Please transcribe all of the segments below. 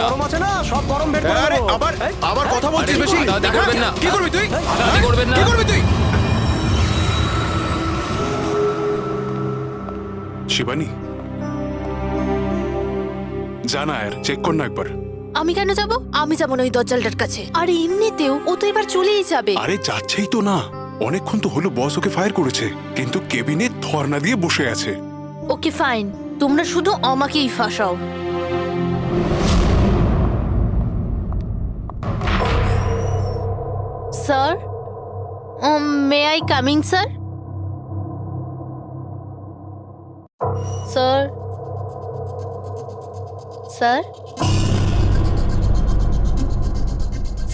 গরম আছে না, সব গরম বের করে আরে দেবো। আবার আবার কথা বলছিস আরে, বেশি। হাতাহাতি করবেন না। কি করবি তুই? হাতাহাতি করবেন না। কি করবি তুই? শিবানী, জানা আর চেক কর না একবার। আমি কেন যাব? আমি যাব না ওই দজ্জালটার কাছে। আর এমনিতেও ও তো এবার চলেই যাবে। আরে যাচ্ছেই তো না, অনেকক্ষণ তো হলো বস ওকে ফায়ার করেছে, কিন্তু কেবিনে ধর্ণা দিয়ে বসে আছে। ওকে ফাইন, তোমরা শুধু আমাকেই ফাঁসাও। Sir, may I coming sir? Sir, sir,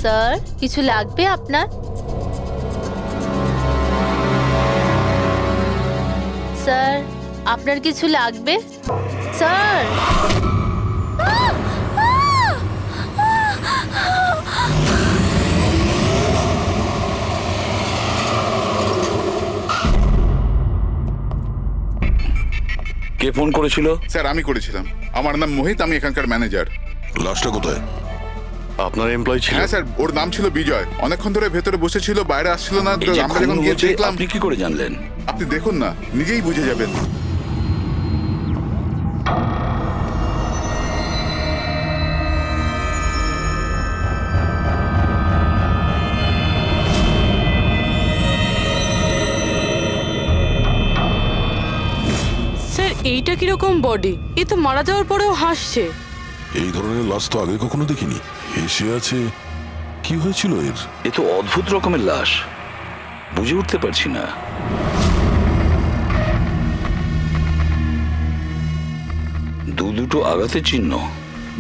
sir, কিছু লাগবে আপনার? স্যার, আপনার কিছু লাগবে? স্যার, কে ফোন করেছিল? স্যার আমি করেছিলাম। আমার নাম মোহিত, আমি এখানকার ম্যানেজার। লাশটা কোথায়? আপনার এমপ্লয়ি ছিল? হ্যাঁ স্যার, ওর নাম ছিল বিজয়। অনেকক্ষণ ধরে ভেতরে বসেছিল, বাইরে আসছিল না। তো এই যে আমরা খুন যখন গিয়ে হয়েছে, দেখলাম। আপনি কি করে জানলেন? আপনি দেখুন না, নিজেই বুঝে যাবেন। স্যার, এইটা কিরকম বডি? এ তো মারা যাওয়ার পরেও হাসছে। এই ধরনের লাশ তো আগে কখনো দেখিনি। হেসে আছে, কি হয়েছিল এর? এ তো অদ্ভুত রকমের লাশ, বুঝে উঠতে পারছি না। দুটো আঘাতের চিহ্ন।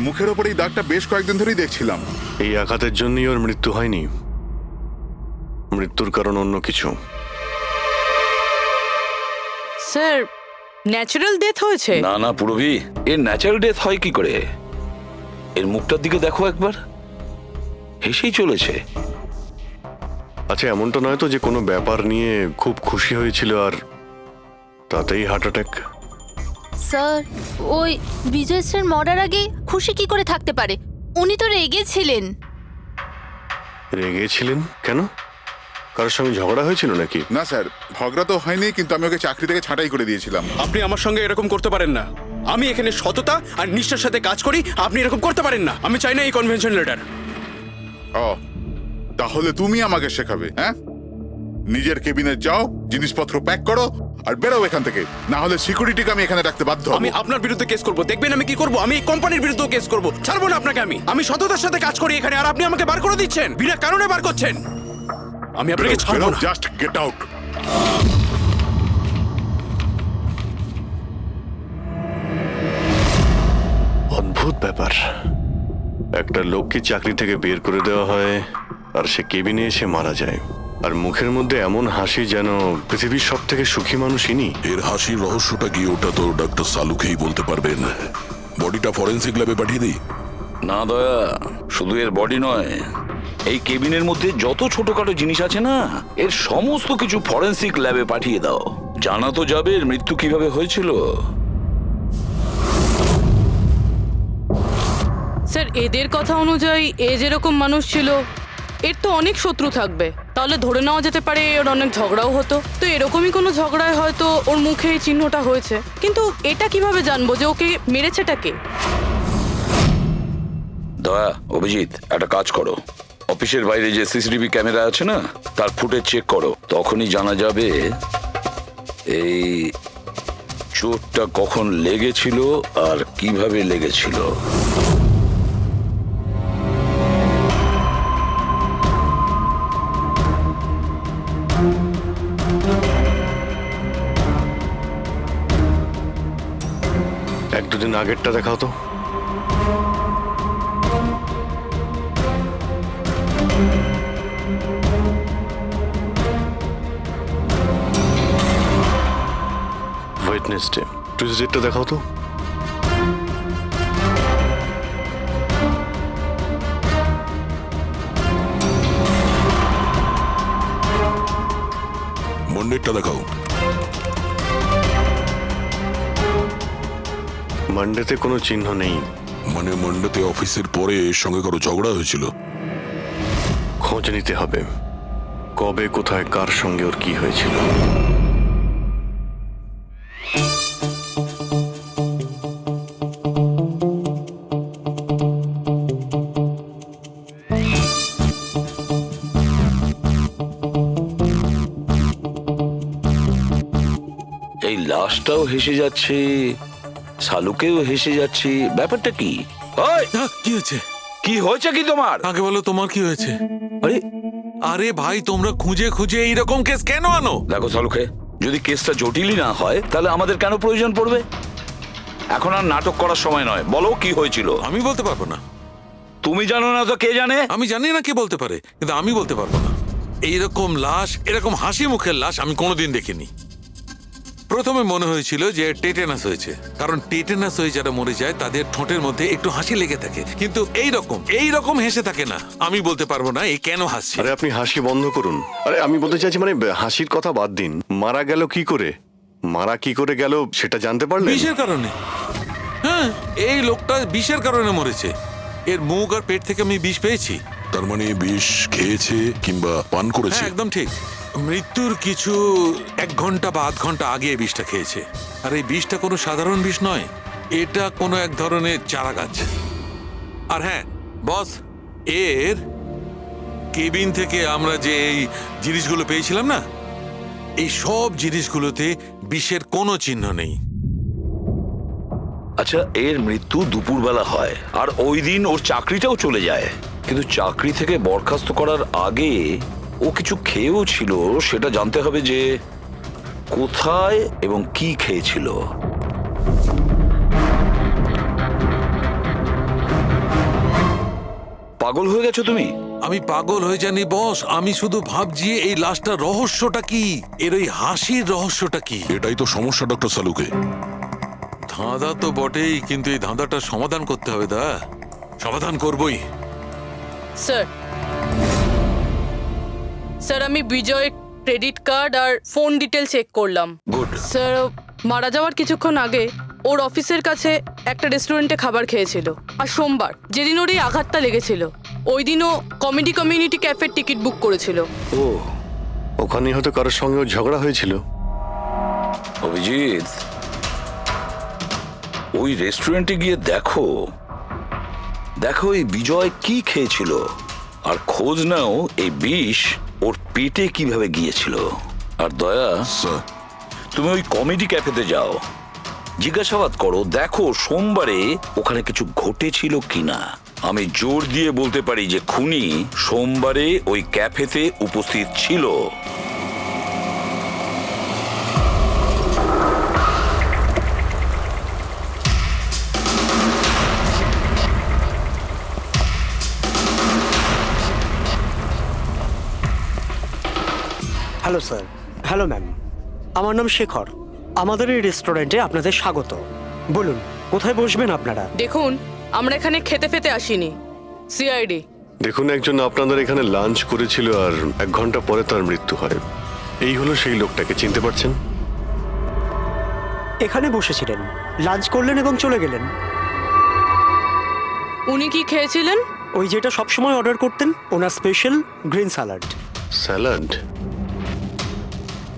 মুখের ওপর এই দাগটা বেশ কয়েকদিন ধরেই দেখছিলাম। এই আঘাতের জন্যই ওর মৃত্যু হয়নি, মৃত্যুর কারণ অন্য কিছু। স্যার, ন্যাচারাল ডেথ হয়েছে? না না পুরবি, এর ন্যাচারাল ডেথ হয় কি করে? এর মুখটার দিকে দেখো একবার, হেসেই চলেছে। আচ্ছা, এমনটা নয় তো যে কোনো ব্যাপার নিয়ে খুব খুশি হয়েছিল আর তাতেই হার্ট অ্যাটাক? স্যার, ওই বিজয় স্যার মরার আগে খুশি কি করে থাকতে পারে? উনি তো রেগেছিলেন। রেগেছিলেন কেন? কারোর সঙ্গে ঝগড়া হয়েছিল নাকি? না স্যার, ঝগড়া তো হয়নি, কিন্তু আমি ওকে চাকরি থেকে ছাঁটাই করে দিয়েছিলাম। আপনি আমার সঙ্গে এরকম করতে পারেন না। আমি এখানে সততা আর নিষ্ঠার সাথে কাজ করি, আপনি এরকম করতে পারেন না। আমি চাই না এই কনভেনশন লেটার। ও, তাহলে তুমি আমাকে শেখাবে? হ্যাঁ, নিজের কেবিনে যাও, জিনিসপত্র প্যাক করো আর বেরো এখান থেকে, না হলে সিকিউরিটিকে আমি এখানে রাখতে বাধ্য হব। আমি আপনার বিরুদ্ধে কেস করব, দেখবেন আমি কি করব। আমি এই কোম্পানির বিরুদ্ধে কেস করব। ছাড়বো না আপনাকে। আমি সততার সাথে কাজ করি এখানে, আর আপনি আমাকে বার করে দিচ্ছেন, বিনা কারণে বার করছেন। আমি আপনাকে ছাড়বো না। Just get out. অদ্ভুত ব্যাপার, একটা লোককে চাকরি থেকে বের করে দেওয়া হয় আর সে কেবিনে এসে মারা যায়, আর মুখের মধ্যে এমন হাসি যেন পৃথিবীর সব থেকে সুখী মানুষ ইনি। এর হাসির রহস্যটা কি, ওটা তো ডক্টর সালুকেই বলতে পারবেন। বডিটা ফরেন্সিক ল্যাবে পাঠিয়ে দিই? না দয়া, শুধু এর বডি নয়, এই কেবিনের মধ্যে যত ছোটখাটো জিনিস আছে না, এর সমস্ত কিছু ফরেন্সিক ল্যাবে পাঠিয়ে দাও। জানা তো যাবে এর মৃত্যু কিভাবে হয়েছিল। স্যার, এদের কথা অনুযায়ী এ যেরকম মানুষ ছিল, এর তো অনেক শত্রু থাকবে। তাহলে ধরে নেওয়া যেতে পারে ওর অনেক ঝগড়াও হতো। তো এরকমই কোনো ঝগড়ায় হয়তো ওর মুখে এই চিহ্নটা হয়েছে। কিন্তু এটা কিভাবে জানবো যে ওকে মেরেছেটা কে? দয়া, অভিজিৎ, একটা কাজ করো, অফিসের বাইরে যে সিসিটিভি ক্যামেরা আছে না, তার ফুটেজ চেক করো। তখনই জানা যাবে এই চোটটা কখন লেগেছিল আর কিভাবে লেগেছিল। এক দুদিন আগেরটা দেখাও তো। ওয়েডনেসডে, টিউসডেটা দেখাও তো। মন্ডেরটা দেখাও। মানডেতে কোনো চিহ্ন নেই। মানে মন্ডতে অফিসের পরে এর সঙ্গে কারো ঝগড়া হয়েছিল? খোঁজ নিতে হবে কবে কোথায় কার সঙ্গে ওর কি হয়েছিল। এই লাশটাও হেসে যাচ্ছে, শালুকেও হেসে যাচ্ছে, ব্যাপারটা কি? ওই, কি হয়েছে? কি হয়েছে কি তোমার? আগে বলো তোমার কি হয়েছে? আরে আরে ভাই, তোমরা খুঁজে খুঁজে এইরকম কেস কেন আনো? দেখো শালুকে, যদি কেসটা জটিলই না হয় তাহলে আমাদের কেন প্রয়োজন পড়বে? এখন আর নাটক করার সময় নয়, বলো কি হয়েছিল। আমি বলতে পারবো না। তুমি জানো না তো কে জানে? আমি জানি না কে বলতে পারে, কিন্তু আমি বলতে পারবো না। এইরকম লাশ, এরকম হাসি মুখের লাশ আমি কোনোদিন দেখিনি। প্রথমে মনে হয়েছিল যে টেটেনাস হয়েছে, কারণ টেটেনাস হয়ে যারা মরে যায় তাদের ঠোঁটের মধ্যে একটু হাসি লেগে থাকে, কিন্তু এইরকম হেসে থাকে না। আমি বলতে পারবো না এই কেন হাসছে। আরে আপনি হাসি বন্ধ করুন। আরে আমি বলতে চাইছি মানে হাসির কথা বাদ দিন, মারা গেল কি করে, মারা কি করে গেল সেটা জানতে পারলেন? বিষের কারণে। হ্যাঁ, এই লোকটা বিষের কারণে মরেছে। এর মুখ আর পেট থেকে আমি বিষ পেয়েছি। তার মানে বিষ খেয়েছে কিংবা পান করেছে? হ্যাঁ, একদম ঠিক। মৃত্যুর কিছু 1 ঘন্টা বা আধ ঘন্টা আগে এই বিষটা খেয়েছে। আর এই বিষটা কোনো সাধারণ বিষ নয়, এটা কোনো এক ধরনের চারা গাছ। আর হ্যাঁ বস, এর কেবিন থেকে আমরা যে এই জিনিসগুলো পেয়েছিলাম না, এই সব জিনিসগুলোতে বিষের কোনো চিহ্ন নেই। আচ্ছা, এর মৃত্যু দুপুরবেলা হয় আর ওই দিন ওর চাকরিটাও চলে যায়, কিন্তু চাকরি থেকে বরখাস্ত করার আগে ও কিছু খেয়েও ছিল। সেটা জানতে হবে যে কোথায় এবং কি খেয়েছিল। পাগল হয়ে গেছো তুমি? আমি পাগল হয়ে জানি বস, আমি শুধু ভাবছি এই লাশটার রহস্যটা কি, এর ওই হাসির রহস্যটা কি। এটাই তো সমস্যা ডক্টর সালুকে। ধাঁধা তো বটেই, কিন্তু এই ধাঁধাটার সমাধান করতে হবে। সমাধান করবই। স্যার, স্যার আমি বিজয়ের ক্রেডিট কার্ড আর ফোন ডিটেল চেক করলাম। গুড। স্যার, মারা যাওয়ার কিছুক্ষণ আগে ওর অফিসের কাছে একটা রেস্টুরেন্টে খাবার খেয়েছিল। আর সোমবার, যেদিন ওর এই আঘাতটা লেগেছিল, ওই দিনও কমেডি কমিউনিটি ক্যাফের টিকিট বুক করেছিল। ও, ওখানে হয়তো কারোর সঙ্গে ওর ঝগড়া হয়েছিল। অভিজিৎ, ওই রেস্টুরেন্টে গিয়ে দেখো এই বিজয় কি খেয়েছিল, আর খোঁজ নাও এই বিষ ওর পেটে কিভাবে গিয়েছিল। আর দয়া, স্যার, তুমি ওই কমেডি ক্যাফেতে যাও, জিজ্ঞাসাবাদ করো, দেখো সোমবারে ওখানে কিছু ঘটেছিল কিনা। আমি জোর দিয়ে বলতে পারি যে খুনি সোমবারে ওই ক্যাফেতে উপস্থিত ছিল। Hello sir. হ্যালো ম্যাম, আমার নাম শেখর। আমাদের এই রেস্টুরেন্টে আপনাদের স্বাগত। বলুন কোথায় বসবেন আপনারা? দেখুন, আমরা এখানে খেতে ফেতে আসিনি, সিআইডি। দেখুন, একজন আপনাদের এখানে লাঞ্চ করেছিল আর 1 ঘন্টা পরে তার মৃত্যু হয়। এই হলো সেই লোকটাকে, চিনতে পারছেন? এখানে বসেছিলেন, লাঞ্চ করলেন এবং চলে গেলেন। উনি কি খেয়েছিলেন? ওই যেটা সবসময় অর্ডার করতেন, ওনার স্পেশাল গ্রিন স্যালাড। স্যালাড?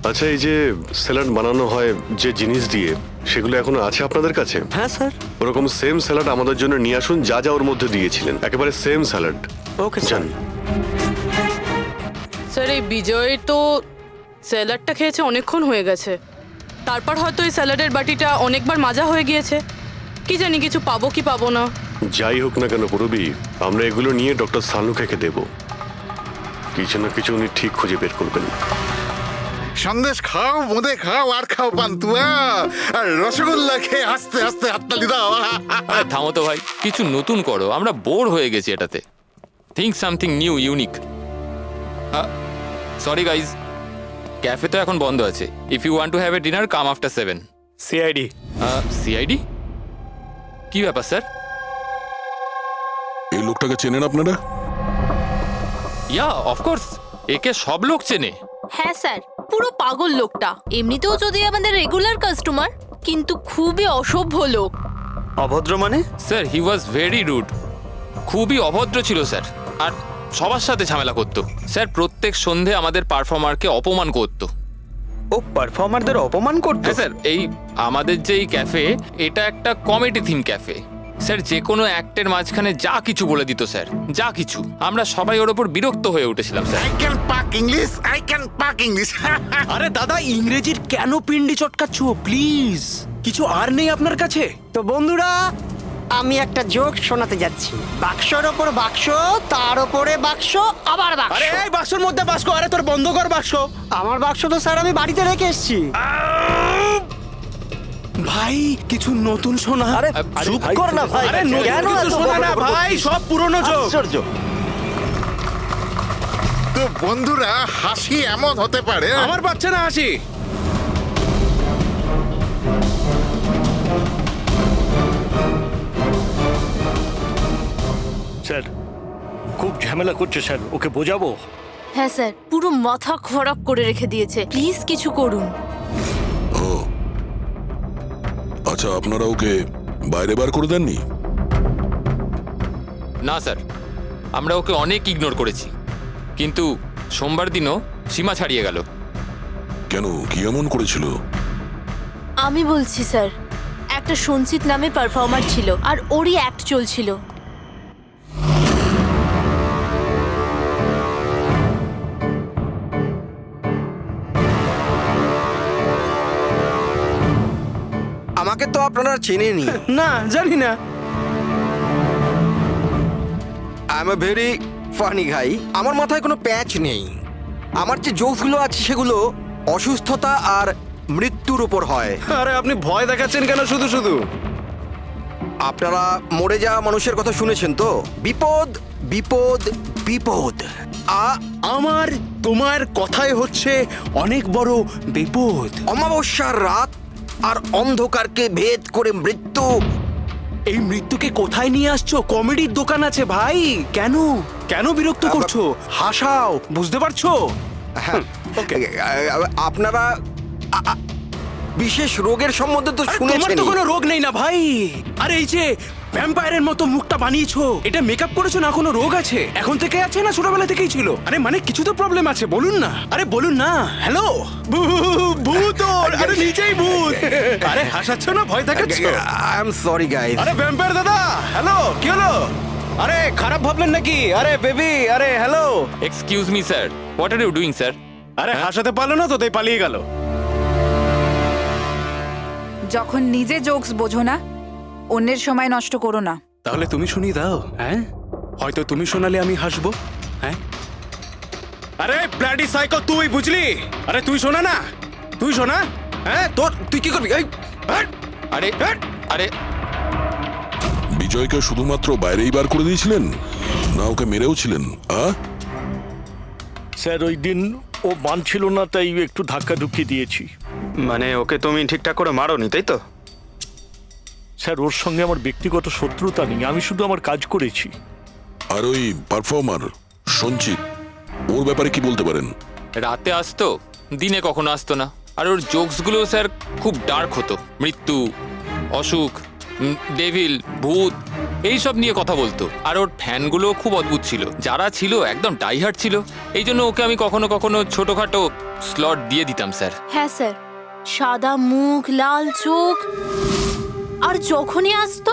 আচ্ছা, এই যে স্যালাড বানানো হয় যে জিনিস দিয়ে, সেগুলো এখনো আছে আপনাদের কাছে? হ্যাঁ স্যার। ওরকম সেম স্যালাড আমাদের জন্য নিয়ে আসুন, যা যা ওর মধ্যে দিয়েছিলেন, একেবারে same salad. Okay sir. Sir, এই বিজয় তো স্যালাডটা খেয়েছে অনেকক্ষণ হয়ে গেছে। তারপর হয়তো এই স্যালাডের বাটিটা অনেকবার মাজা হয়ে গিয়েছে। কি জানি কিছু পাবো কি পাবো না। যাই হোক না কেন পুরবি, আমরা এগুলো নিয়ে ডক্টর সালুকেকে দেব। কিছু না কিছু উনি ঠিক খুঁজে বের করবেন। সন্দেশ খাও, বোঁদে খাও, আর খাও পান্তুয়া, আর রসগোল্লা খেয়ে হাসতে হাসতে হাততালি দাও। আরে থামো তো ভাই, কিছু নতুন করো, আমরা বোর হয়ে গেছি এটাতে। Think something new, unique. Sorry guys, cafe তো এখন বন্ধ আছে। If you want to have a dinner, come after 7। CID. CID? কি ব্যাপার স্যার? এই লোকটাকে চেনেন আপনারা? ইয়া, অফকোর্স, একে সব লোক চেনে। হ্যাঁ স্যার, পুরো পাগল লোকটা। এমনিতেও যদি আমাদের রেগুলার কাস্টমার, কিন্তু খুবই অসভ্য লোক। অভদ্র মানে? Sir he was very rude, খুবই অভদ্র ছিল স্যার, আর সবার সাথে ঝামেলা করতো স্যার। প্রত্যেক সন্ধে আমাদের পারফর্মারকে অপমান করতো। ও পারফর্মারদের অপমান করতো? হ্যাঁ স্যার, এই আমাদের যে এই ক্যাফে, এটা একটা কমেডি থিম ক্যাফে স্যার। যে কোনো অ্যাক্টের মাঝখানে যা কিছু বলে দিত স্যার, যা কিছু। আমরা সবাই ওর ওপর বিরক্ত হয়ে উঠেছিলাম স্যার। আরে দাদা, ইংরেজির কেন পিন্ডি চটকাচ্ছ? প্লিজ, কিছু আর নেই আপনার কাছে? তো বন্ধুরা, আমি একটা জোক শোনাতে যাচ্ছি। বাক্সর ওপর বাক্স, তার ওপরে বাক্স, আবার বাক্স। আরে এই বাক্সের মধ্যে বাক্স, আরে তোর বন্ধ কর বাক্স। আমার বাক্স তো স্যার আমি বাড়িতে রেখে এসেছি। ভাই, কিছু নতুন শোনা। আরে চুপ কর না ভাই। আরে নতুন কেন কিছু এত শোনা না বকবক ভাই, করছিস? সব পুরনো জোক। আশ্চর্য। তো বন্ধুরা, হাসি এমন হতে পারে। আমার পাচ্ছে না হাসি। স্যার খুব ঝামেলা করছে স্যার, ওকে বোঝাবো? হ্যাঁ স্যার, পুরো মাথা খারাপ করে রেখে দিয়েছে। প্লিজ কিছু করুন। ও আচ্ছা, আপনারা ওকে বাইরে বার করে দেননি? না স্যার, আমরা ওকে অনেক ইগনোর করেছি, কিন্তু সোমবার দিনও সীমা ছাড়িয়ে গেল। কেন, কি এমন করেছিল? আমি বলছি স্যার, একটা সঞ্চিত নামে পারফর্মার ছিল, আর ওরই অ্যাক্ট চলছিল। আমাকে তো আপনারা চেনেনি। না, জানি না। I am a very funny guy. আমার মাথায় কোনো প্যাচ নেই। আমার যে জোকসগুলো আছে সেগুলো অসুস্থতা আর মৃত্যুর উপর হয়। আরে আপনি ভয় দেখাচ্ছেন কেন শুধু শুধু? আপনারা মরে যাওয়া মানুষের কথা শুনেছেন তো? বিপদ বিপদ বিপদ। আমার তোমার কথাই হচ্ছে অনেক বড় বিপদ। অমাবস্যার রাত আর অন্ধকারকে ভেদ করে মৃত্যু। এই মৃত্যুকে কোথায় নিয়ে আসছো? কমেডির দোকান আছে ভাই। কেন কেন বিরক্ত করছো? হাসাও, বুঝতে পারছো? ওকে, আপনারা বিশেষ রোগের সম্বন্ধে তো তোমার শুনেছেন। তো কোনো রোগ নেই না ভাই। আরে এই যে ভ্যাম্পায়ারের মতো মুখটা বানিয়েছো, এটা মেকআপ করেছো না? কোনো রোগ আছে? এখন থেকে আছে না ছোটবেলা থেকেই ছিল? আরে মানে কিছু তো প্রবলেম আছে, বলুন না। আরে বলুন না। হ্যালো, ভূত! আরে নিজেই ভূত। আরে হাসাচ্ছ না, ভয় দেখাচ্ছ? I am sorry guys. আরে ভ্যাম্পায়ার দাদা, হ্যালো, কি হলো? আরে খারাপ ভাবলেন নাকি? আরে বেবি, আরে hello. Excuse me sir, what are you doing sir? আরে হাসাতে পারলো না তো, তাই পালিয়ে গেল। যখন নিজে জোকস বোঝো না, অন্যের সময় নষ্ট করো না। তাহলে তুমি শুনিয়ে দাও। হ্যাঁ, হয়তো তুমি শোনালে আমি হাসবো। হ্যাঁ, আরে ব্লাডি সাইকো, তুই বুঝলি? আরে তুই শোনা না, তুই শোনা। হ্যাঁ, তুই কি করবি? আরে আরে বিজয়কে শুধুমাত্র বাইরেই বার করে দিয়েছিলেন, না ওকে মেরেও ছিলেন? স্যার ওই দিন ও মানছিল না, তাই একটু ধাক্কা ধুক্কি দিয়েছি। মানে ওকে তুমি ঠিকঠাক করে মারোনি, তাই তো? স্যার ওর সঙ্গে আমার ব্যক্তিগত শত্রুতা নেই, আমি শুধু আমার কাজ করেছি। আর ওই পারফর্মার সঞ্চিত, ওর ব্যাপারে কি বলতে পারেন? রাতে আসতো, দিনে কখনো আসতো না। আর ওর জোকসগুলো স্যার খুব ডার্ক হতো। মৃত্যু, অসুখ, ডেভিল, ভূত, এইসব নিয়ে কথা বলতো। আর ওর ফ্যানগুলো খুব অদ্ভুত ছিল, যারা ছিল একদম ডাইহার্ট ছিল। এই জন্য ওকে আমি কখনো কখনো ছোটখাটো স্লট দিয়ে দিতাম স্যার। হ্যাঁ স্যার, সাদা মুখ, লাল চোখ, আর যখনই আসতো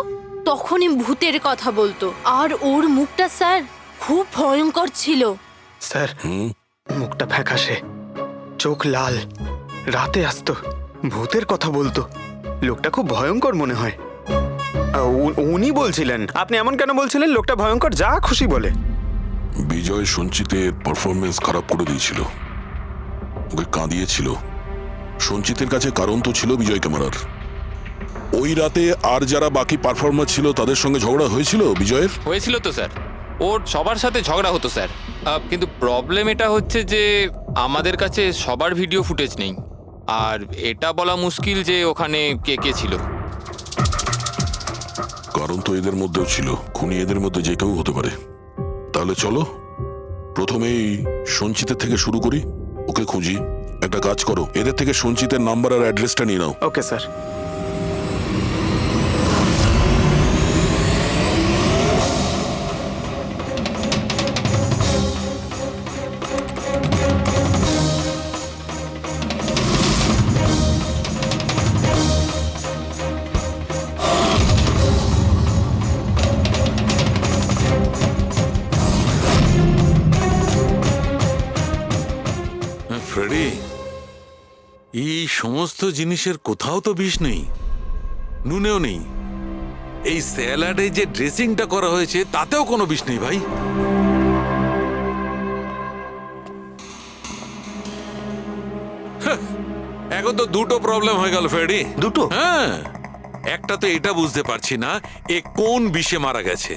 তখনই ভূতের কথা বলতো। আর ওর মুখটা স্যার খুব ভয়ঙ্কর ছিল। স্যার মুখটা ফ্যাকাশে, চোখ লাল, রাতে আসতো, ভূতের কথা বলতো। লোকটা খুব ভয়ঙ্কর মনে হয়। উনি বলছিলেন, আপনি এমন কেন বলছিলেন? লোকটা ভয়ঙ্কর, যা খুশি বলে। বিজয় সঞ্চিতের পারফরমেন্স খারাপ করে দিয়েছিল, ওকে কাঁদিয়েছিল। সঞ্চিতের কাছে কারণ তো ছিল বিজয়কে মারার। ওই রাতে আর যারা বাকি পারফর্মার ছিল তাদের সঙ্গে ঝগড়া হয়েছিল বিজয়ের? হয়েছিল তো স্যার, ওর সবার সাথে ঝগড়া হতো স্যার। কিন্তু প্রবলেম এটা হচ্ছে যে আমাদের কাছে সবার ভিডিও ফুটেজ নেই, আর এটা বলা মুশকিল যে ওখানে কে কে ছিল। কারণ তো এদের মধ্যেও ছিল, খুনি এদের মধ্যে যে কেউ হতে পারে। তাহলে চলো প্রথমেই সঞ্চিতের থেকে শুরু করি, ওকে খুঁজি। একটা কাজ করো, এদের থেকে সঞ্চিতের নাম্বার আর অ্যাড্রেসটা নিয়ে নাও। Okay sir. ফ্রেডি, এই সমস্ত জিনিসের কোথাও তো বিষ নেই, নুনেও নেই। এই স্যালাডে যে ড্রেসিংটা করা হয়েছে তাতেও কোনো বিষ নেই ভাই। এখন তো দুটো প্রবলেম হয়ে গেল ফ্রেডি। দুটো? হ্যাঁ, একটা তো এটা বুঝতে পারছি না এ কোন বিষে মারা গেছে,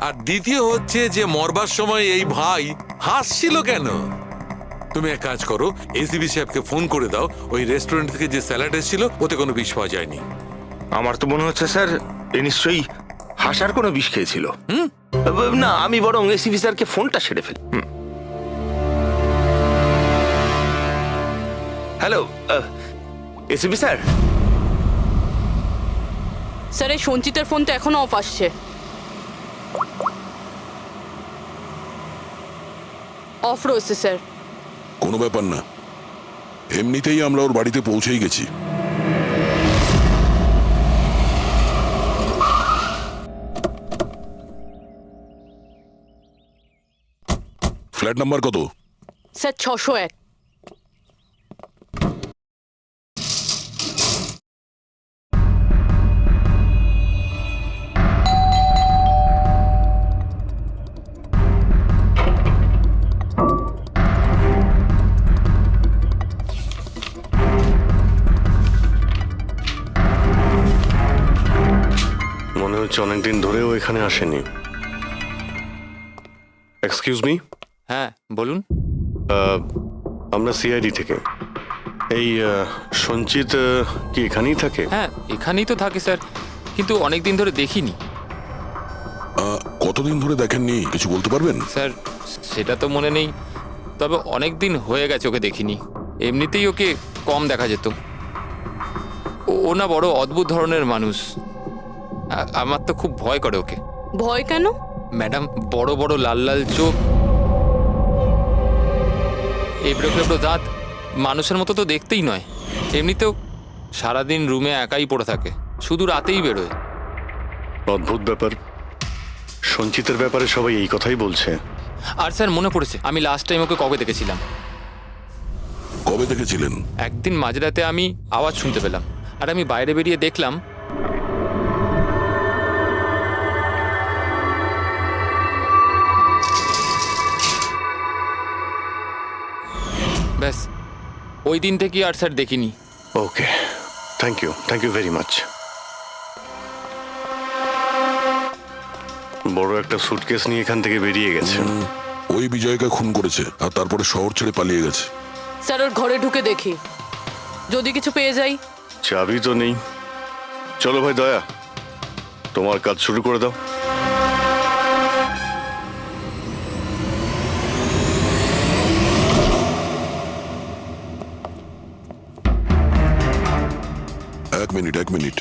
আর দ্বিতীয় হচ্ছে যে মরবার সময় এই ভাই হাসছিল কেন। তুমি এক কাজ করো, এসিবি সাহেবকে ফোন করে দাও, ওই রেস্টুরেন্ট থেকে যে স্যালাড এসেছিল ওতে কোনো বিষ পাওয়া যায়নি। আমার তো মনে হচ্ছে স্যার এ নিশ্চয়ই হাসার কোনো বিষ খেয়েছিল। না, আমি বরং এসিপি স্যারকে ফোনটা সেরে ফেলি। Hello ACP sir. স্যার এই সঞ্চিতের ফোন তো এখনো অফ আসছে। অফ রয়েছে স্যার। কোনো ব্যাপার না, এমনিতেই আমরা ওর বাড়িতে পৌঁছেই গেছি। ফ্ল্যাট নাম্বার কত? স্যার 601। মনে হচ্ছে অনেকদিন ধরেও এখানে আসেনি। Excuse me. হ্যাঁ বলুন। আমরা সিআইডি থেকে। এই সঞ্চিত কি এখানেই থাকে? হ্যাঁ এখানেই তো থাকে স্যার, কিন্তু অনেক দিন ধরে দেখিনি। কতদিন ধরে দেখেননি কিছু বলতে পারবেন? স্যার সেটা তো মনে নেই, তবে অনেক দিন হয়ে গেছে ওকে দেখিনি। এমনিতেই ওকে কম দেখা যেত। ও না বড় অদ্ভুত ধরনের মানুষ, আমার তো খুব ভয় করে ওকে। ভয় কেন? ম্যাডাম, বড় বড় লাল লাল চোখ, এবড়ো খেবড়ো দাঁত, মানুষের মতো তো দেখতেই নয়। এমনিতেও সারাদিন রুমে একাই পড়ে থাকে, শুধু রাতেই বেরোয়। অদ্ভুত ব্যাপার। সঞ্চিতের ব্যাপারে সবাই এই কথাই বলছে। আর স্যার মনে পড়েছে, আমি লাস্ট টাইম ওকে কবে দেখেছিলাম। কবে দেখেছিলেন? একদিন মাঝরাতে আমি আওয়াজ শুনতে পেলাম, আর আমি বাইরে বেরিয়ে দেখলাম ব্যাস। ওই দিন থেকে আর স্যার দেখিনি। ওকে, থ্যাংক ইউ ভেরি মাচ। বড় একটা সুটকেস নিয়ে এখান থেকে বেরিয়ে গেছে। ওই বিজয়কে খুন করেছে আর তারপরে শহর ছেড়ে পালিয়ে গেছে। স্যার ওর ঘরে ঢুকে দেখি, যদি কিছু পেয়ে যাই। চাবি তো নেই। চলো ভাই দয়া, তোমার কাজ শুরু করে দাও। এক মিনিট।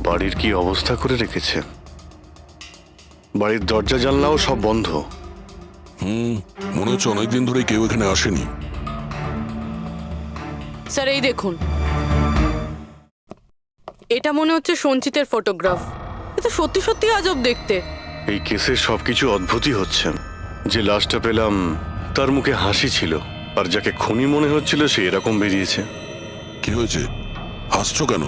বাড়ির কি অবস্থা করে রেখেছে। বাড়ির দরজা জানলাও সব বন্ধ। মনে হচ্ছে অনেকদিন ধরে কেউ এখানে আসেনি। স্যার এই দেখুন, এটা মনে হচ্ছে সঞ্চিতের ফটোগ্রাফ। এটা সত্যি সত্যি আজব দেখতে। এই কেসে সবকিছু অদ্ভুতই হচ্ছে। যে লাশটা পেলাম তার মুখে হাসি ছিল, আর যাকে খুনি মনে হচ্ছিল সে এরকম বেরিয়েছে। কি হয়েছে, হাসছো কেন?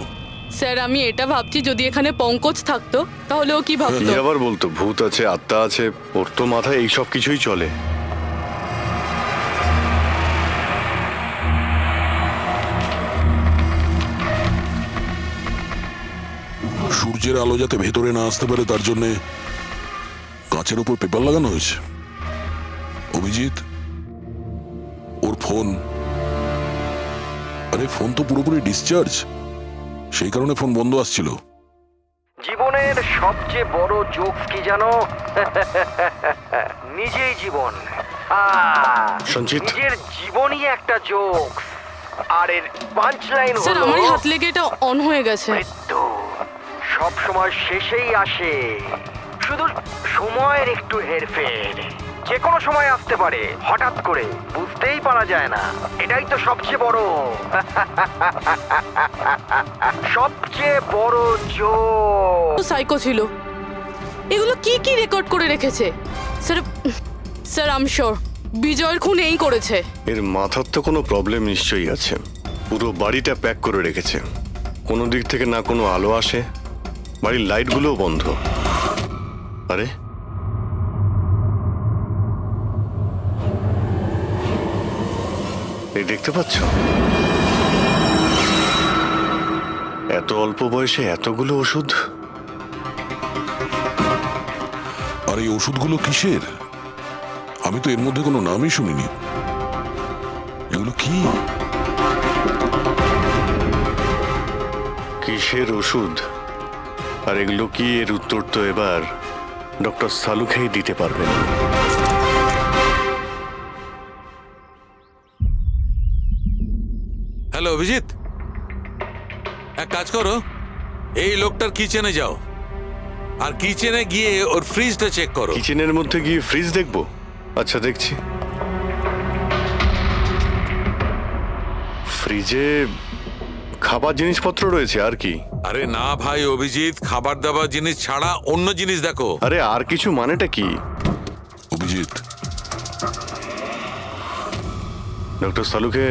স্যার আমি এটা ভাবছি, যদি এখানে পঙ্কজ থাকতো তাহলে ও কি ভাবতো। আবার বলতো ভূত আছে, আত্মা আছে, ওর তো মাথায় এই সব কিছুই চলে। সূর্যের আলো যাতে ভেতরে না আসতে পারে তার জন্য কাঁচের উপর পেপার লাগানো হয়েছে। অভিজিৎ, ওর ফোন, আরে ফোন তো পুরোপুরি ডিসচার্জ, সেই কারণে ফোন বন্ধ আসছিল। জীবনের সবচেয়ে বড় জোকস কি জানো? নিজেই জীবন। সঞ্চিত, নিজের জীবনই একটা জোকস, আর এর পাঞ্চ লাইন স্যার হলো আমারই হাত লেগে এটা অন হয়ে গেছে। মৃত্যু সব সময় শেষেই আসে, শুধু সময়ের একটু হেরফের। যে কোনো সময় আসতে পারে, হঠাৎ করে, বুঝতেই পারা যায় না। এটাই তো সবচেয়ে বড় সবচেয়ে বড় জোক। সাইকো ছিল। এগুলো কি রেকর্ড করে রেখেছে? Sir sir I am sure বিজয়ের খুন এই করেছে। এর মাথার তো কোনো প্রবলেম নিশ্চয়ই আছে। পুরো বাড়িটা প্যাক করে রেখেছে, কোনো দিক থেকে না কোনো আলো আসে, বাড়ির লাইটগুলোও বন্ধ। আরে এই দেখতে পাচ্ছ, এত অল্প বয়সে এতগুলো ওষুধ। আর এই ওষুধগুলো কিসের? আমি তো এর মধ্যে কোনো নামই শুনিনি। এগুলো কি? কিসের ওষুধ আর এগুলো কি, এর উত্তর তো এবার ডক্টর সালুখেই দিতে পারবেন। হ্যালো অভিজিৎ, এক কাজ করো, এই লোকটার কিচেনে যাও আর কিচেনে গিয়ে ওর ফ্রিজটা চেক করো। কিচেনের মধ্যে গিয়ে ফ্রিজ দেখবো? আচ্ছা দেখছি। ফ্রিজে খাবার জিনিসপত্র রয়েছে আর কি? আরে না ভাই অভিজিৎ, খাবার দাবার জিনিস ছাড়া অন্য জিনিস দেখো। আরে আর কিছু মানেটা কি? অভিজিৎ, ডক্টর সালুকে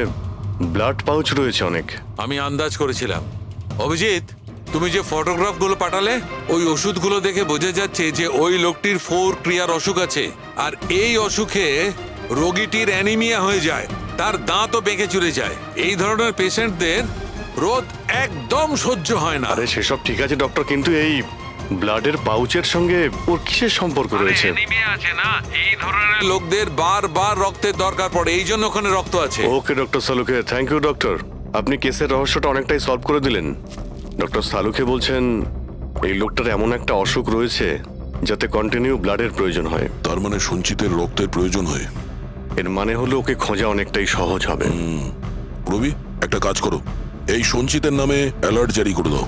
ব্লাড পাউচ রয়েছে অনেক। আমি আন্দাজ করেছিলাম। অভিজিৎ, তুমি যে ফটোগ্রাফগুলো পাঠালে, ওই ওষুধগুলো দেখে বোঝা যাচ্ছে যে ওই লোকটির 4 ক্রিয়ার অসুখ আছে, আর এই অসুখে রোগীটির অ্যানিমিয়া হয়ে যায়, তার দাঁতও বেঁকে চুরে যায়। এই ধরনের পেশেন্টদের রোদ একদম সহ্য হয় না। আরে সেসব ঠিক আছে ডক্টর, কিন্তু এই ব্লাডের পাউচের সঙ্গে ওর কিসের সম্পর্ক রয়েছে? অ্যানিমিয়া আছে না, এই ধরনের লোকদের বারবার রক্তের দরকার পড়ে, এই জন্য ওখানে রক্ত আছে। ওকে ডক্টর সালুকে, থ্যাংক ইউ ডক্টর, আপনি কেসের রহস্যটা অনেকটাই সলভ করে দিলেন। ডক্টর সালুকে বলছেন এই লোকটার এমন একটা অসুখ রয়েছে যাতে কন্টিনিউ ব্লাডের প্রয়োজন হয়। তার মানে সঞ্চিতের রক্তের প্রয়োজন হয়। এর মানে হলো ওকে খোঁজা অনেকটাই সহজ হবে। রবি, একটা কাজ করো, এই সঞ্চিতের নামে অ্যালার্ট জারি করে দাও।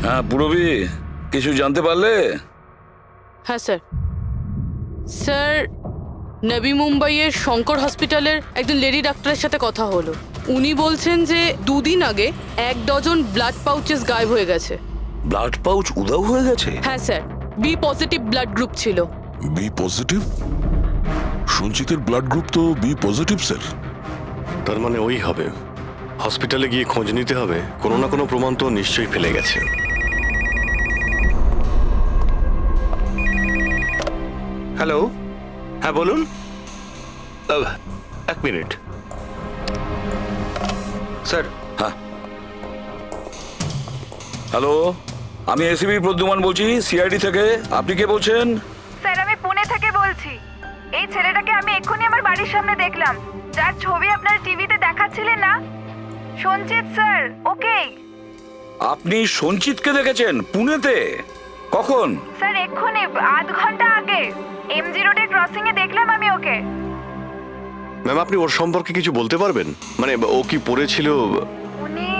হ্যাঁ পুরবি, কিছু জানতে পারলে? হ্যাঁ স্যার। স্যার, নবী মুম্বাইয়ের শঙ্কর হসপিটালের একজন লেডি ডাক্তারের সাথে কথা হলো। উনি বলছেন যে 2 দিন আগে 1 ডজন ব্লাড পাউচেস গায়েব হয়ে গেছে। ব্লাড পাউচ উধাও হয়ে গেছে? হ্যাঁ sir, B positive blood group ছিল। B positive? সঞ্চিতের ব্লাড গ্রুপ তো বি পজিটিভ স্যার। তার মানে ওই হবে। হসপিটালে গিয়ে খোঁজ নিতে হবে, কোনো না কোনো প্রমাণ তো নিশ্চয়ই ফেলে গেছে। হ্যালো, হ্যাঁ বলুন। 1 মিনিট স্যার। হ্যাঁ হ্যালো, আমি এসিবি প্রদ্যুমান বলছি, সিআইডি থেকে। আপনি কে বলছেন? স্যার আমি পুনে থেকে বলছি। এই ছেলেটাকে আমি এক্ষুনি আমার বাড়ির সামনে দেখলাম, যার ছবি আপনার টিভিতে দেখাচ্ছিলেন না, সঞ্চিত স্যার। ওকে। আপনি সঞ্চিতকে দেখেছেন পুনেতে? কখন? স্যার এক্ষুনি, আধ ঘন্টা আগে এমজি রোডের ক্রসিং এ দেখলাম আমি ওকে। ম্যাম আপনি ওর সম্পর্কে কিছু বলতে পারবেন? মানে ও কি পরেছিল? উনি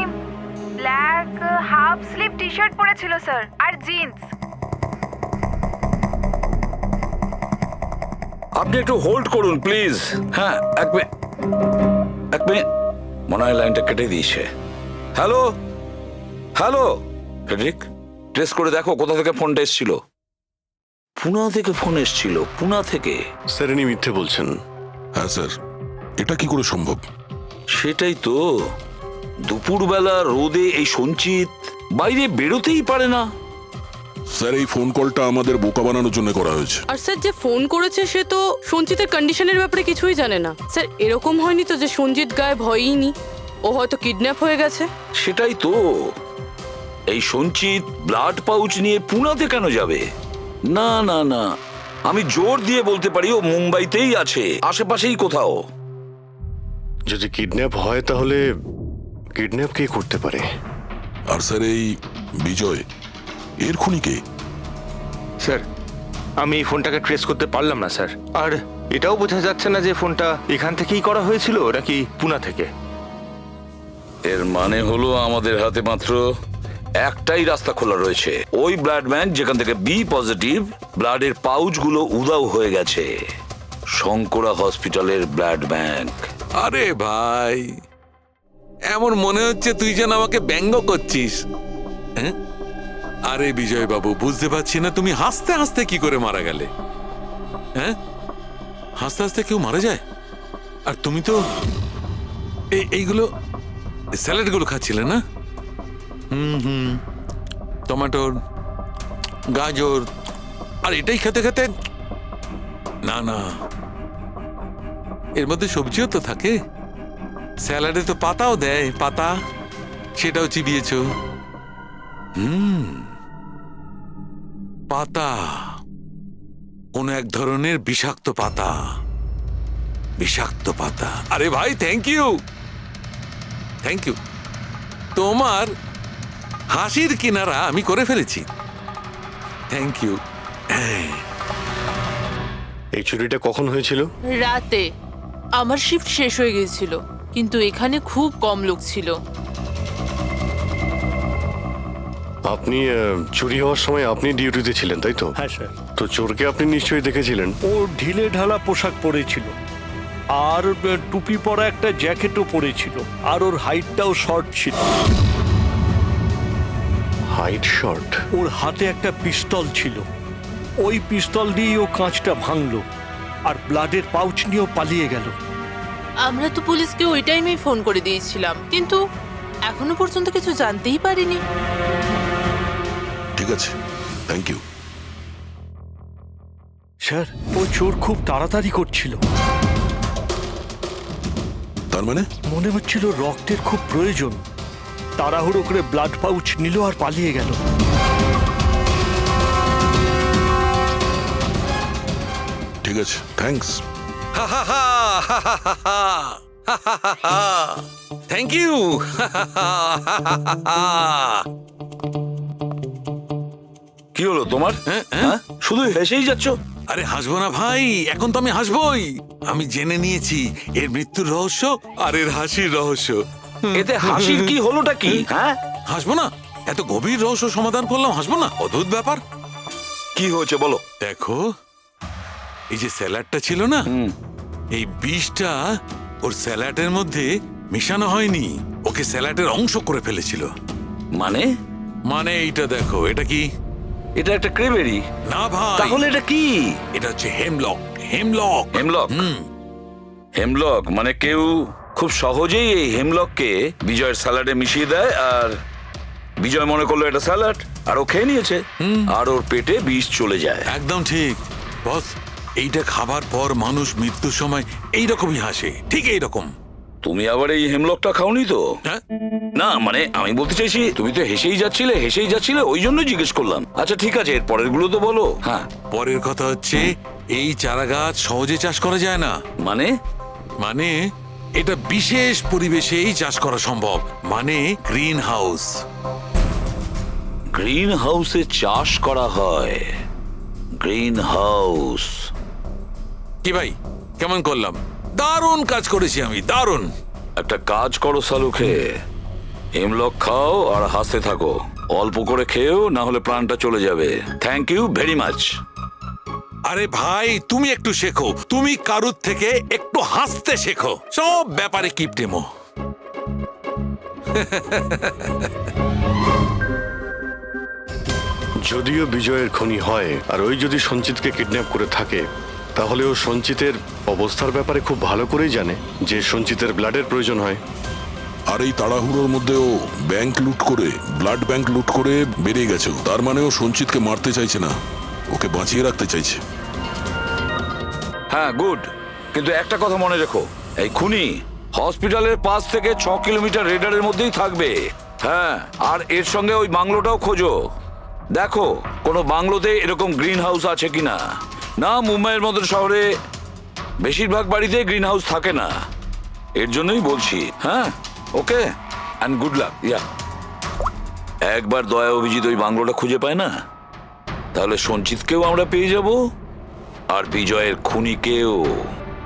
black half sleeve T shirt পরেছিল স্যার, আর জিন্স। আপনি একটু হোল্ড করুন প্লিজ। হ্যাঁ, 1 মিনিট। মনে হয় লাইনটা কেটে দিয়েছে। হ্যালো হ্যালো ফ্রেডরিক, ট্রেস করে দেখো কোথা থেকে ফোনটা এসেছিল। পুনা থেকে ফোন এসেছিল, পুনা থেকে। স্যার ইনি মিথ্যে বলছেন। হ্যাঁ স্যার, এটা কি করে সম্ভব? সেটাই তো, দুপুরবেলা রোদে এই সঞ্চিত বাইরে বেরোতেই পারে না। স্যার এই ফোন কলটা আমাদের বোকা বানানোর জন্য করা হয়েছে। আর স্যার যে ফোন করেছে সে তো সঞ্জিতের কন্ডিশনের ব্যাপারে কিছুই জানে না। স্যার এরকম হয়নি তো যে সঞ্জিত গায়েব হয়ইনি, ও হয়তো কিডন্যাপ হয়ে গেছে। সেটাই তো, এই সঞ্চিত ব্লাড পাউচ নিয়ে পুনাতে কেন যাবে? না না না, আমি জোর দিয়ে বলতে পারি ও মুম্বাইতেই আছে, আশেপাশেই কোথাও। যদি কিডন্যাপ হয় তাহলে কিডন্যাপ কে করতে পারে? আর স্যার এই বিজয়, এর খুনি কে? স্যার আমি এই ফোনটাকে ট্রেস করতে পারলাম না স্যার, আর এটাও বোঝা যাচ্ছে না যে ফোনটা এখান থেকেই করা হয়েছিল নাকি পুনা থেকে। এর মানে হলো আমাদের হাতে মাত্র একটাই রাস্তা খোলা রয়েছে, ওই ব্লাড ব্যাংক যেখান থেকে বি পজিটিভ ব্লাডের পাউচগুলো উধাও হয়ে গেছে, শঙ্করা হসপিটালের ব্লাড ব্যাংক। আরে ভাই, এমন মনে হচ্ছে তুই যেন আমাকে ব্যঙ্গ করছিস। হ্যাঁ? আরে বিজয় বাবু, বুঝতে পারছি না তুমি হাসতে হাসতে কি করে মারা গেলে। হ্যাঁ, হাসতে হাসতে কেউ মারা যায়? আর তুমি তো এইগুলো স্যালাড গুলো খাচ্ছিলে না? টমেটোর, গাজর, আর এটাই খেতে খেতে, না না, এর মধ্যে সবজিও তো থাকে। স্যালাডে তো পাতাও দেয়, পাতা, সেটাও চিবিয়েছো। পাতা, কোন এক ধরনের বিষাক্ত পাতা, বিষাক্ত পাতা। আরে ভাই, থ্যাংক ইউ, থ্যাংক ইউ। তোমার হাসির কিনারা আমি করে ফেলেছি, থ্যাংক ইউ। এই চুরিটা কখন হয়েছিল? রাতে আমার শিফট শেষ হয়ে গিয়েছিল, কিন্তু এখানে খুব কম লোক ছিল। আপনি চুরি হওয়ার সময় আপনি ডিউটিতে ছিলেন, তাই তো? হ্যাঁ স্যার। তো চোরকে আপনি নিশ্চয়ই দেখেছিলেন। ও ঢিলে ঢালা পোশাক পরেছিল, আর টুপি পরা একটা জ্যাকেটও পরেছিল, আর ওর হাইটটাও শর্ট ছিল। Height short? ওর হাতে একটা পিস্তল ছিল, ওই পিস্তল দিয়েই ও কাঁচটা ভাঙলো, আর ব্লাডের পাউচ নিয়েও পালিয়ে গেল। আমরা তো পুলিশকে ওই টাইমেই ফোন করে দিয়েছিলাম, কিন্তু এখনো পর্যন্ত কিছু জানতেই পারিনি। ঠিক আছে, থ্যাংক ইউ। স্যার, ও চোর খুব তাড়াতাড়ি করছিল। তার মানে? মনে হচ্ছিল রক্তের খুব প্রয়োজন, তাড়াহুড়ো করে ব্লাড পাউচ নিল আর পালিয়ে গেল। ঠিক আছে, থ্যাঙ্কস। Thank you. কি হলো তোমার? হ্যাঁ, শুধু হেসেই যাচ্ছ। আরে হাসবো না ভাই, এখন তো আমি হাসবোই। আমি জেনে নিয়েছি এর মৃত্যুর রহস্য আর এর হাসির রহস্য। এতে হাসির কি হলোটা কি? হ্যাঁ, হাসবো না? এত গভীর রহস্য সমাধান করলাম, হাসবো না? অদ্ভুত ব্যাপার। কি হয়েছে বলো। দেখো, এই যে স্যালাডটা ছিল না, এই বিষটা ওর স্যালাডের মধ্যে মিশানো হয়নি, ওকে স্যালাডের অংশ করে ফেলেছিল। মানে? মানে এইটা দেখো, এটা কি? এটা একটা ক্রেবেরি। না ভাই। তাহলে এটা কি? এটা হচ্ছে হেমলক। হেমলক। হেমলক? হেমলক মানে কেউ খুব সহজেই এই হেমলককে বিজয়ের স্যালাডে মিশিয়ে দেয়, আর বিজয় মনে করলো এটা স্যালাড, আর ও খেয়ে নিয়েছে, আর ওর পেটে বিষ চলে যায়। একদম ঠিক বস। এইটা খাবার পর মানুষ মৃত্যুর সময় এইরকমই হাসে, ঠিক এইরকম। তুমি আবার এই হেমলকটা খাওনি তো? না মানে আমি বলতে চাইছি, তুমি তো হেসেই যাচ্ছিলে, ওই জন্য জিজ্ঞেস করলাম। আচ্ছা ঠিক আছে, এর পরের গুলো তো বলো। হ্যাঁ, পরের কথা হচ্ছে এই চারা গাছ সহজে চাষ করা যায় না। মানে? মানে এটা বিশেষ পরিবেশেই চাষ করা সম্ভব, মানে গ্রিন হাউস। গ্রিন হাউসে চাষ করা হয়? Green house? কি ভাই, কেমন করলাম? দারুণ কাজ করেছি আমি, দারুণ। একটা কাজ করো সালুখে, হেমলক খাও আর হাসতে থাকো। অল্প করে খেয়েও, না হলে প্রাণটা চলে যাবে। Thank you very much. আরে ভাই, তুমি একটু শেখো, তুমি কারুর থেকে একটু হাসতে শেখো, সব ব্যাপারে কিপটেমো। যদিও বিজয়ের খনি হয়, আর ওই যদি সঞ্চিতকে কিডন্যাপ করে থাকে, তাহলে ও সঞ্চিতের অবস্থার ব্যাপারে খুব ভালো করেই জানে যে সঞ্চিতের ব্লাডের প্রয়োজন হয়। আর এই তাড়াহুড়োর মধ্যে ও ব্যাংক লুট করে, ব্লাড ব্যাংক লুট করে বেরিয়ে গেছে। তার মানে ও সঞ্চিতকে মারতে চাইছে না, ওকে বাঁচিয়ে রাখতে চাইছে। হ্যাঁ, গুড। কিন্তু একটা কথা মনে রেখো, এই খুনি হসপিটালের 5 থেকে 6 কিলোমিটার রেডারের মধ্যেই থাকবে। হ্যাঁ, আর এর সঙ্গে ওই বাংলোটাও খোঁজো। দেখো কোনো বাংলোতে এরকম গ্রিন হাউস আছে কিনা। না, মুম্বাইয়ের মতো শহরে বেশিরভাগ বাড়িতে গ্রিন হাউস থাকে না, এর জন্যই বলছি। হ্যাঁ, ওকে, অ্যান্ড গুড লাক। ইয়া, একবার দয়া অভিজিৎ ওই বাংলোটা খুঁজে পায় না, তাহলে সঞ্চিতকেও আমরা পেয়ে যাব, আর বিজয়ের খুনিকেও।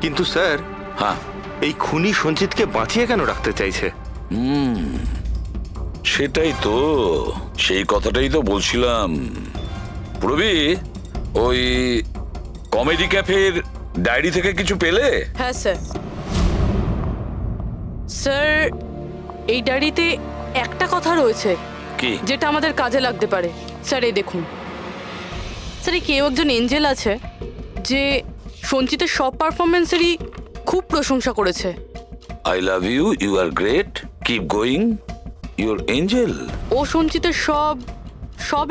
কিন্তু স্যার, হ্যাঁ, এই খুনি সঞ্চিতকে বাঁচিয়ে কেন রাখতে চাইছে? সেটাই তো, সেই কথাটাই তো বলছিলাম। প্রবি, ওই কমেডি ক্যাফের ডায়েরি থেকে কিছু পেলে? হ্যাঁ স্যার। স্যার, এই ডায়েরিতে একটা কথা রয়েছে কি, যেটা আমাদের কাজে লাগতে পারে। স্যার এই দেখুন, স্যার এই কেউ একজন এঞ্জেল আছে যে সঞ্চিতের সব পারফরমেন্সেরই খুব প্রশংসা করেছে। I love you, you are great, keep going, you're angel. ও সঞ্চিতের সব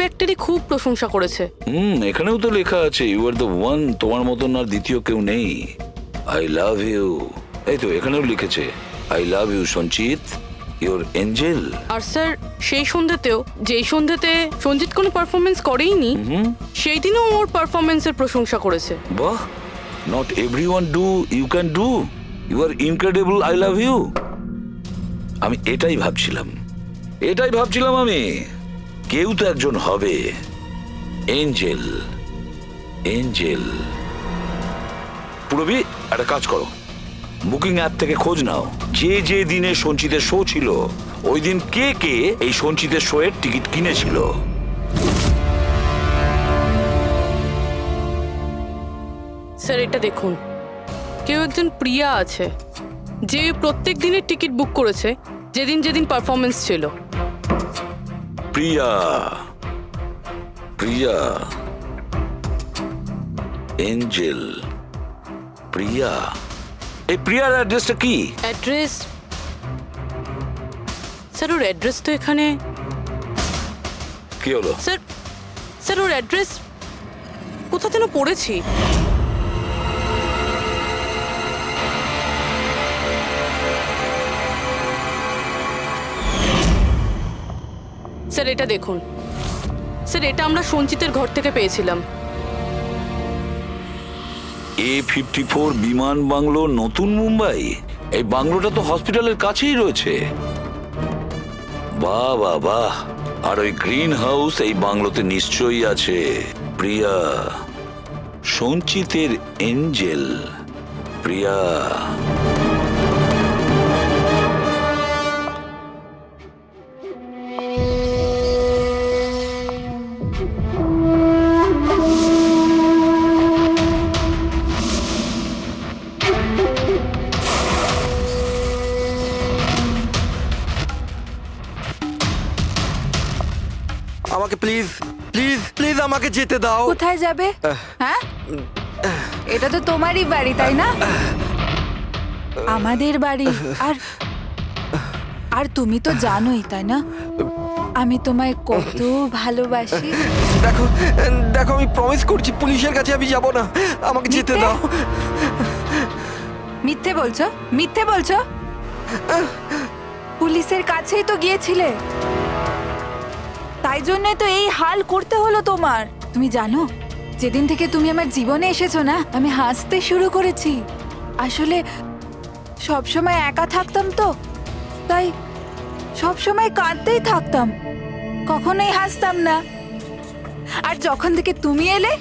অ্যাক্টেরই খুব প্রশংসা করেছে। এখানেও তো লেখা আছে ইউ আর দ্য ওয়ান, তোমার মতন আর দ্বিতীয় কেউ নেই। আই লাভ ইউ, এই তো এখানেও লিখেছে আই লাভ ইউ সঞ্চিত, ইউর এঞ্জেল। আর স্যার সেই সন্ধ্যেতেও, যেই সন্ধ্যেতে সঞ্জিত কোনো পারফরমেন্স করেইনি, সেই দিনও ওর পারফরমেন্সের প্রশংসা করেছে। বাহ, not everyone do, you can do, you are incredible, I love you. আমি এটাই ভাবছিলাম আমি, কেউ তো একজন হবে এঞ্জেল। পুরবি একটা কাজ করো, বুকিং অ্যাপ থেকে খোঁজ নাও যে দিনে সঞ্চিতের শো ছিল ওই দিন কে এই সঞ্চিতের শো এর টিকিট কিনেছিল। স্যার এটা দেখুন, কেউ একজন প্রিয়া আছে যে প্রত্যেক দিনের টিকিট বুক করেছে যেদিন পারফরমেন্স ছিল। প্রিয়া, এঞ্জেল, প্রিয়া। এই প্রিয়ার অ্যাড্রেসটা কি? অ্যাড্রেস স্যার, ওর অ্যাড্রেস তো এখানে। কি হলো? স্যার ওর অ্যাড্রেস কোথা যেন পড়েছি। স্যার এটা দেখুন, স্যার এটা আমরা সঞ্চিতের ঘর থেকে পেয়েছিলাম। A54 বিমান বাংলো, নতুন মুম্বাই। এই বাংলোটা তো হসপিটালের কাছেই রয়েছে। বাহ বাহ বাহ, আর ওই গ্রিন হাউস এই বাংলোতে নিশ্চয়ই আছে। প্রিয়া, সঞ্চিতের এঞ্জেল, প্রিয়া। আমাকে প্লিজ প্লিজ প্লিজ আমাকে যেতে দাও। কোথায় যাবে? হ্যাঁ, এটা তো তোমারই বাড়ি তাই না? আমাদের বাড়ি। আর তুমি তো জানোই তাই না আমি তোমায় কত ভালোবাসি। দেখো দেখো, আমি প্রমিস করছি পুলিশের কাছে আমি যাব না, আমাকে যেতে দাও। মিথ্যে বলছো? পুলিশের কাছেই তো গিয়েছিলে, তাই জন্যই তো এই হাল করতে হলো তোমার। তুমি জানো, যেদিন থেকে তুমি আমার জীবনে এসেছো না, আমি হাসতে শুরু করেছি। আসলে সবসময় একা থাকতাম তো, তাই সবসময় কাঁদতেই থাকতাম, কখনোই হাসতাম না। আর যখন থেকে তুমি এলে,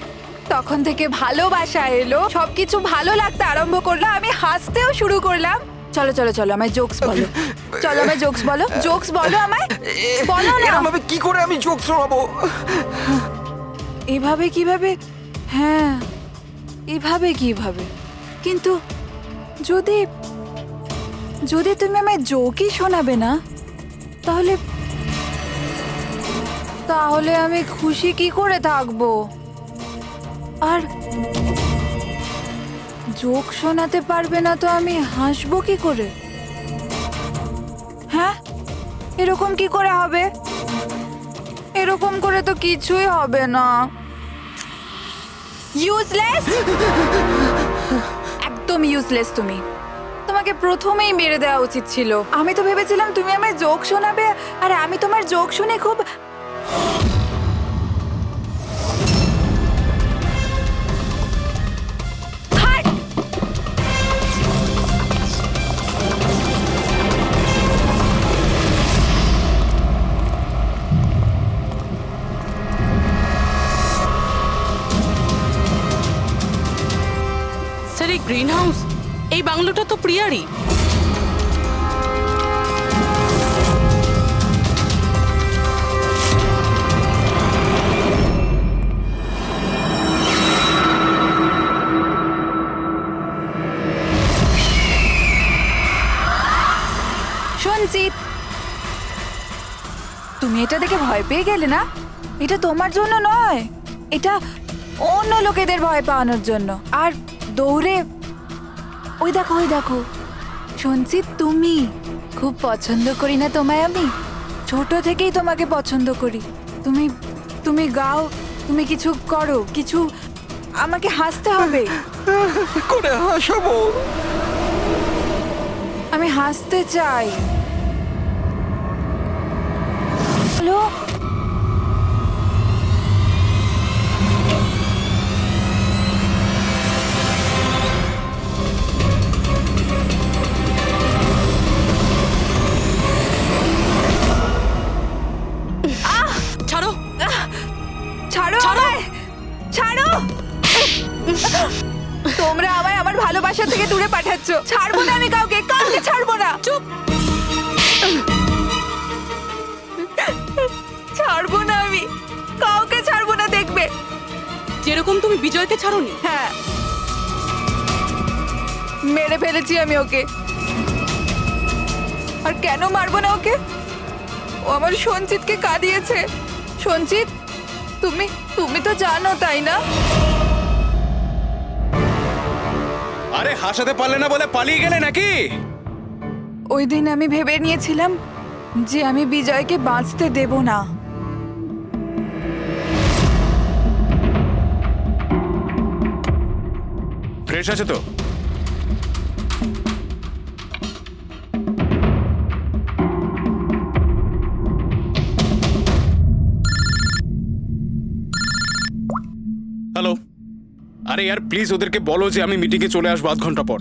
তখন থেকে ভালোবাসা এলো, সবকিছু ভালো লাগতে আরম্ভ করলো, আমি হাসতেও শুরু করলাম। চলো আমায় জোকস বলো, জোকস বলো আমায়, বলো না। এভাবে কি করে আমি জোক শোনাবো? এভাবে কিভাবে? হ্যাঁ, এভাবে কিভাবে? কিন্তু যদি তুমি আমায় জোকই শোনাবে না, তাহলে আমি খুশি কি করে থাকবো? আর জোক শোনাতে পারবে না তো আমি হাসবো কি করে? হ্যাঁ, এরকম কি করে হবে? এরকম করে তো কিছুই হবে না। ইউজলেস, একদম ইউজলেস তুমি। তোমাকে প্রথমেই মেরে দেওয়া উচিত ছিল। আমি তো ভেবেছিলাম তুমি আমায় জোক শোনাবে, আর আমি তোমার জোক শুনে খুব স্যার এই গ্রিন হাউস, এই বাংলোটা তো প্রিয়ারই। সঞ্চিত, তুমি এটা দেখে ভয় পেয়ে গেলে না? এটা তোমার জন্য নয়, এটা অন্য লোকেদের ভয় পাওয়ানোর জন্য। আর দৌড়ে ওই দেখো সঞ্চিত, তুমি খুব পছন্দ করি না তোমায় আমি? ছোট থেকেই তোমাকে পছন্দ করি। তুমি তুমি গাও, তুমি কিছু করো, কিছু আমাকে হাসতে হবে। করে হাসাবো? আমি হাসতে চাই। হ্যালো, ছাড়ো ছাড়ো আমায়, ছাড়ো। তোমরা আমায় আমার ভালোবাসা থেকে দূরে পাঠাচ্ছ। ছাড়বো না আমি কাউকে, কাউকে ছাড়বো না। চুপ। ছাড়বো না আমি কাউকে, ছাড়বো না, দেখবে। যেরকম তুমি বিজয়কে ছাড়োনি। হ্যাঁ, মেরে ফেলেছি আমি ওকে। আর কেন মারবো না ওকে? ও আমার সঞ্চিতকে কাঁদিয়েছে। সঞ্চিত, তুমি তো জানো, তাই না? আরে হাসাতে পারলে না বলে পালিয়ে গেলে নাকি? ওই দিন আমি ভেবে নিয়েছিলাম যে আমি বিজয়কে বাঁচতে দেব না। ফ্রেশ আছে তো? হ্যালো, আরে यार প্লিজ ওদেরকে বলো যে আমি মিটিংয়ে চলে আসবো আধ ঘন্টা পর।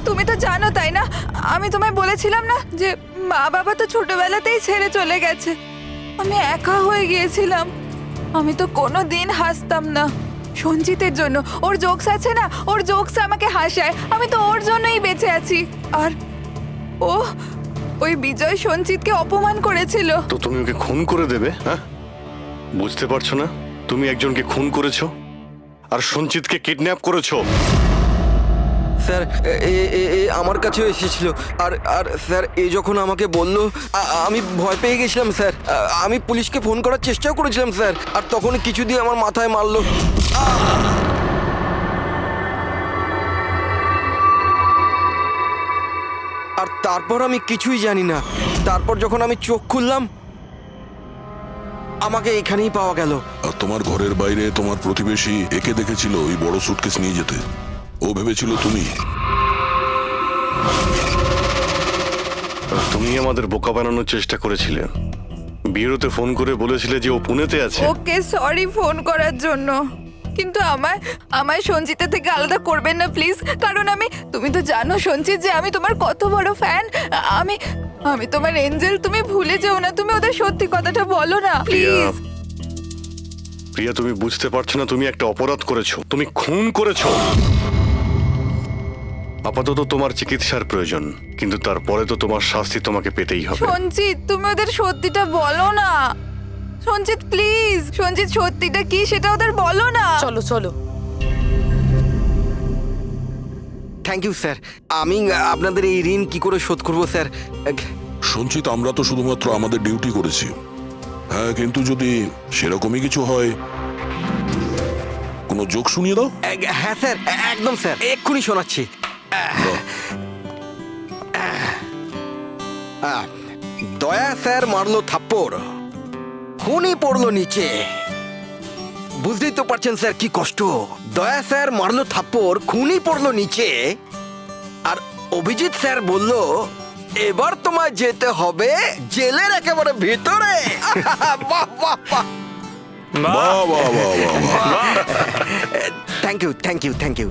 তুমি তো জানো, তাই না? আমি তোমায় বলেছিলাম না যে মা বাবা তো ছোটবেলাতেই ছেড়ে চলে গেছে। আমি একা হয়ে গিয়েছিলাম। আমি তো কোনো দিন হাসতাম না সঞ্জিতের জন্য। ওর জোকস আছে না, ওর জোকস আমাকে হাসায়। আমি তো ওর জন্যই বেঁচে আছি। আর ওই বিজয় সঞ্জিতকে অপমান করেছিল। তো তুমি ওকে খুন করে দেবে? হ্যাঁ, বুঝতে পারছো না? তুমি একজনকে খুন করেছো আর সঞ্চিতকে কিডন্যাপ করেছো। স্যার আমার কাছেও এসেছিল। আর স্যার যখন আমাকে বললো আমি ভয় পেয়ে গেছিলাম স্যার। আমি পুলিশকে ফোন করার চেষ্টাও করেছিলাম স্যার। আর তখন কিছু দিয়ে আমার মাথায় মারলো। আর তারপর আমি কিছুই জানি না। তারপর যখন আমি চোখ খুললাম আমাকে এখানেই পাওয়া গেল। আর তোমার ঘরের বাইরে তোমার প্রতিবেশী একে দেখেছিল ওই বড় সুটকেস নিয়ে যেতে। ও ভেবেছিল তুমি। তুমি আমাদের বোকা বানানোর চেষ্টা করেছিলে। বিয়েতে ফোন করে বলেছিলে যে ও পুনেতে আছে। ওকে সরি ফোন করার জন্য, কিন্তু আমায় সঞ্জিতা থেকে আলাদা করবেন না প্লিজ। কারণ তুমি তো জানো সঞ্জিত যে আমি তোমার কত বড় ফ্যান। আমি তোমার এঞ্জেল। তুমি ভুলে যেও না। তুমি ওদের সত্যি কথাটা বলো না প্লিজ। প্রিয়া, তুমি বুঝতে পারছো না? তুমি একটা অপরাধ করেছো। তুমি খুন করেছো। আপাতত তোমার চিকিৎসার প্রয়োজন, কিন্তু তারপরে তো তোমার শাস্তি তোমাকে পেতেই হবে। সঞ্জিত, তুমি ওদের সত্যিটা বলো না। সঞ্জিত প্লিজ, সঞ্জিত সত্যিটা কি সেটা ওদের বলো না। চলো চলো। Thank you sir. আমি আপনাদের এই ঋণ কি করে শোধ করব স্যার? সঞ্চিত, আমরা তো শুধুমাত্র আমাদের ডিউটি করেছি। হ্যাঁ, কিন্তু যদি সেরকমই কিছু হয়, কোনো জোক শুনিয়ে দাও। হ্যাঁ স্যার, একদম স্যার, এক্ষুনি শোনাচ্ছি। দয়া স্যার মারলো থাপ্পড়, খুনি পড়লো নিচে। বুঝতেই তো পারছেন স্যার কি কষ্ট। দয়া স্যার মারলো থাপ্পড়, খুনি পড়লো নিচে। আর অভিজিৎ স্যার বলল এবার তোমায় যেতে হবে জেলের একেবারে ভিতরে। বাহ বাহ বাহ, বাহ বাহ বাহ বাহ। Thank you thank you thank you.